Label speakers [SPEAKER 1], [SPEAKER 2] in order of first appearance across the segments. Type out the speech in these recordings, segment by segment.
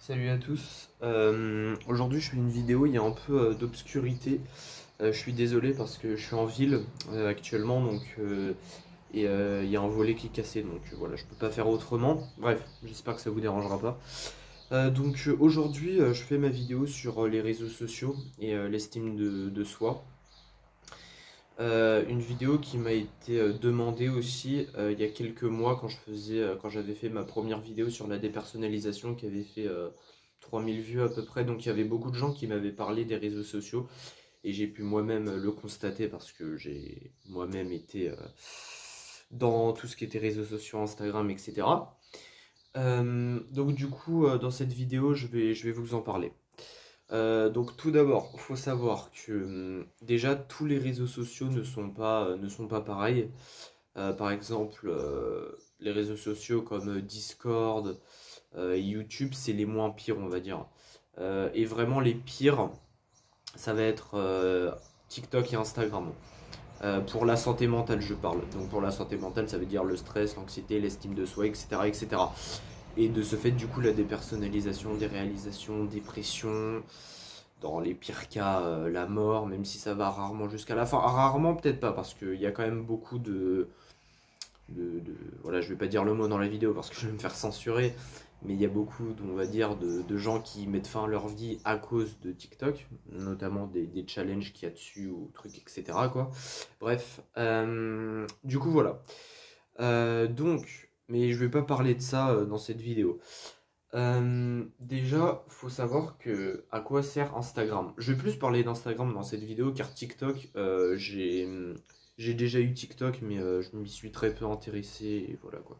[SPEAKER 1] Salut à tous. Aujourd'hui je fais une vidéo, il y a un peu d'obscurité. Je suis désolé parce que je suis en ville actuellement il y a un volet qui est cassé donc voilà, je peux pas faire autrement. Bref, j'espère que ça vous dérangera pas. Aujourd'hui je fais ma vidéo sur les réseaux sociaux et l'estime de soi. Une vidéo qui m'a été demandée aussi il y a quelques mois quand j'avais fait ma première vidéo sur la dépersonnalisation qui avait fait 3000 vues à peu près. Donc il y avait beaucoup de gens qui m'avaient parlé des réseaux sociaux et j'ai pu moi-même le constater parce que j'ai moi-même été dans tout ce qui était réseaux sociaux, Instagram, etc. Dans cette vidéo, je vais vous en parler. Donc tout d'abord, il faut savoir que déjà tous les réseaux sociaux ne sont pas pareils. Par exemple, les réseaux sociaux comme Discord, YouTube, c'est les moins pires, on va dire. Et vraiment les pires, ça va être TikTok et Instagram. Pour la santé mentale, je parle. Donc pour la santé mentale, ça veut dire le stress, l'anxiété, l'estime de soi, etc., etc. Et de ce fait, du coup, la dépersonnalisation, déréalisation, dépression, dans les pires cas, la mort, même si ça va rarement jusqu'à la fin. Rarement, peut-être pas, parce qu'il y a quand même beaucoup voilà, je vais pas dire le mot dans la vidéo parce que je vais me faire censurer, mais il y a beaucoup, on va dire, de gens qui mettent fin à leur vie à cause de TikTok, notamment des challenges qu'il y a dessus ou trucs, etc., quoi. Bref, voilà. Mais je vais pas parler de ça dans cette vidéo. Déjà, faut savoir que à quoi sert Instagram. Je vais plus parler d'Instagram dans cette vidéo car TikTok, j'ai déjà eu TikTok, mais je m'y suis très peu intéressé et voilà quoi.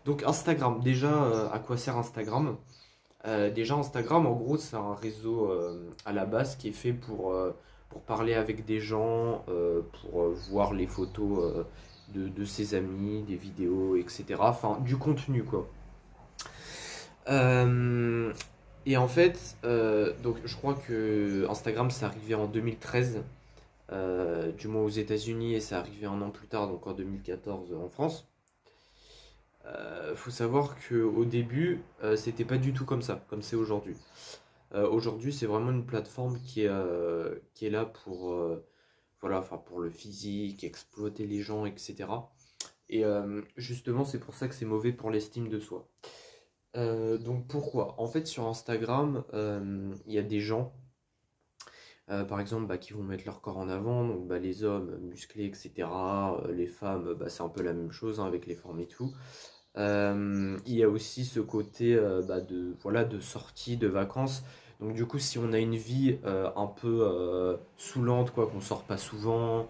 [SPEAKER 1] Donc Instagram, déjà, à quoi sert Instagram? Déjà Instagram, en gros, c'est un réseau à la base qui est fait pour parler avec des gens, pour voir les photos de ses amis, des vidéos, etc. Enfin, du contenu quoi. Euh, et en fait, donc je crois que Instagram c'est arrivé en 2013, du moins aux États-Unis, et c'est arrivé un an plus tard, donc en 2014 en France. Faut savoir qu'au début, c'était pas du tout comme ça, comme c'est aujourd'hui. Aujourd'hui, c'est vraiment une plateforme qui est là pour, voilà, enfin pour le physique, exploiter les gens, etc. Et justement, c'est pour ça que c'est mauvais pour l'estime de soi. Donc pourquoi? En fait, sur Instagram, il y a des gens, par exemple, qui vont mettre leur corps en avant, donc les hommes musclés, etc. Les femmes, c'est un peu la même chose hein, avec les formes et tout. Il y a aussi ce côté voilà, de sortie, de vacances. Donc du coup, si on a une vie un peu saoulante, quoi, qu'on sort pas souvent,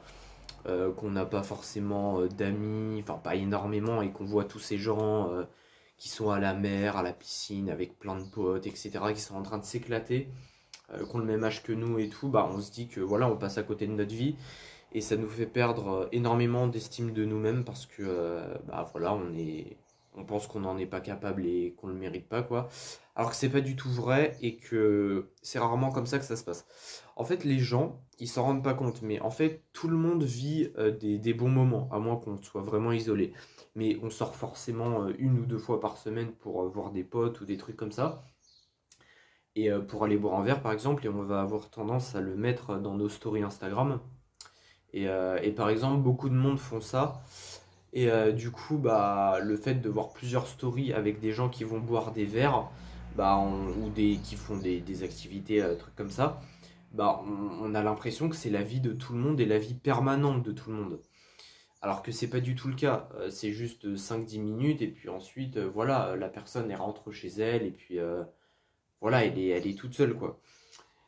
[SPEAKER 1] qu'on n'a pas forcément d'amis, enfin pas énormément, et qu'on voit tous ces gens qui sont à la mer, à la piscine, avec plein de potes, etc., qui sont en train de s'éclater, qui ont le même âge que nous et tout, on se dit que voilà, on passe à côté de notre vie, et ça nous fait perdre énormément d'estime de nous-mêmes parce que voilà, on pense qu'on n'en est pas capable et qu'on le mérite pas quoi. Alors que c'est pas du tout vrai et que c'est rarement comme ça que ça se passe. En fait, les gens, ils s'en rendent pas compte, mais en fait, tout le monde vit des bons moments, à moins qu'on soit vraiment isolé. Mais on sort forcément une ou deux fois par semaine pour voir des potes ou des trucs comme ça. Et pour aller boire un verre par exemple, et on va avoir tendance à le mettre dans nos stories Instagram. Et par exemple, beaucoup de monde font ça. Et du coup, le fait de voir plusieurs stories avec des gens qui vont boire des verres, ou qui font des activités, trucs comme ça, on a l'impression que c'est la vie de tout le monde et la vie permanente de tout le monde. Alors que c'est pas du tout le cas. C'est juste 5-10 minutes et puis ensuite, voilà, la personne elle rentre chez elle et puis voilà, elle est toute seule quoi.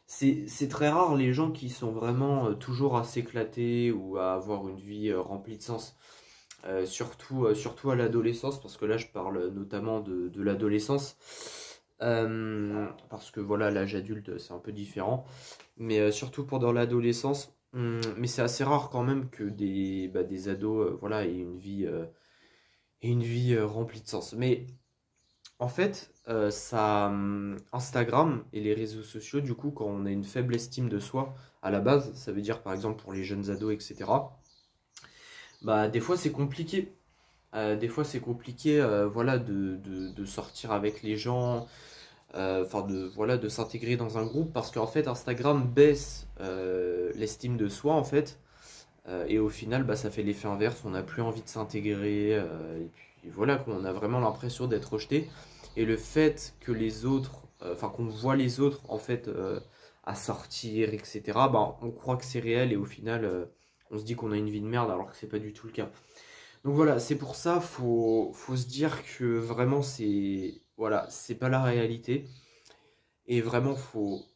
[SPEAKER 1] C'est très rare les gens qui sont vraiment toujours à s'éclater ou à avoir une vie remplie de sens. Surtout à l'adolescence, parce que là je parle notamment de l'adolescence. Parce que voilà, l'âge adulte c'est un peu différent. Mais surtout pendant l'adolescence, mais c'est assez rare quand même que des ados voilà, aient une vie remplie de sens. Mais en fait, Instagram et les réseaux sociaux, du coup, quand on a une faible estime de soi à la base, ça veut dire par exemple pour les jeunes ados, etc., des fois c'est compliqué. Des fois c'est compliqué voilà, de sortir avec les gens, enfin voilà, de s'intégrer dans un groupe parce qu'en fait Instagram baisse l'estime de soi en fait et au final bah, ça fait l'effet inverse, on n'a plus envie de s'intégrer et puis voilà quoi, on a vraiment l'impression d'être rejeté et le fait que les autres, enfin qu'on voit les autres en fait à sortir etc. Bah, on croit que c'est réel et au final on se dit qu'on a une vie de merde alors que c'est pas du tout le cas. Donc voilà, c'est pour ça, faut se dire que vraiment c'est voilà, c'est pas la réalité. Et vraiment,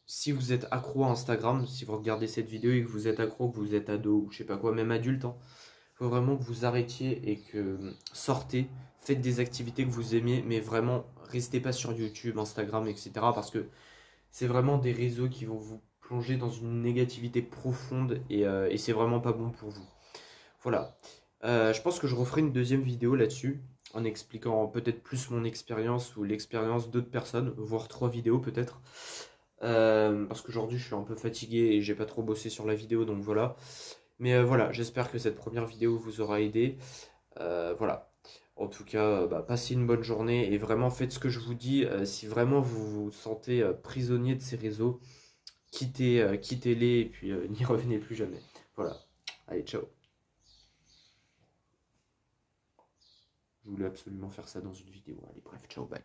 [SPEAKER 1] si vous êtes accro à Instagram, si vous regardez cette vidéo et que vous êtes accro, que vous êtes ado ou je sais pas quoi, même adulte, hein, faut vraiment que vous arrêtiez et que sortez, faites des activités que vous aimez, mais vraiment restez pas sur YouTube, Instagram, etc. Parce que c'est vraiment des réseaux qui vont vous plonger dans une négativité profonde et c'est vraiment pas bon pour vous. Voilà. Je pense que je referai une deuxième vidéo là-dessus, en expliquant peut-être plus mon expérience ou l'expérience d'autres personnes, voire 3 vidéos peut-être. Parce qu'aujourd'hui je suis un peu fatigué et j'ai pas trop bossé sur la vidéo, donc voilà. Mais voilà, j'espère que cette première vidéo vous aura aidé. Voilà. En tout cas, bah, passez une bonne journée et vraiment faites ce que je vous dis. Si vraiment vous vous sentez prisonnier de ces réseaux, quittez-les et puis n'y revenez plus jamais. Voilà. Allez, ciao. Je voulais absolument faire ça dans une vidéo. Allez, bref, ciao, bye.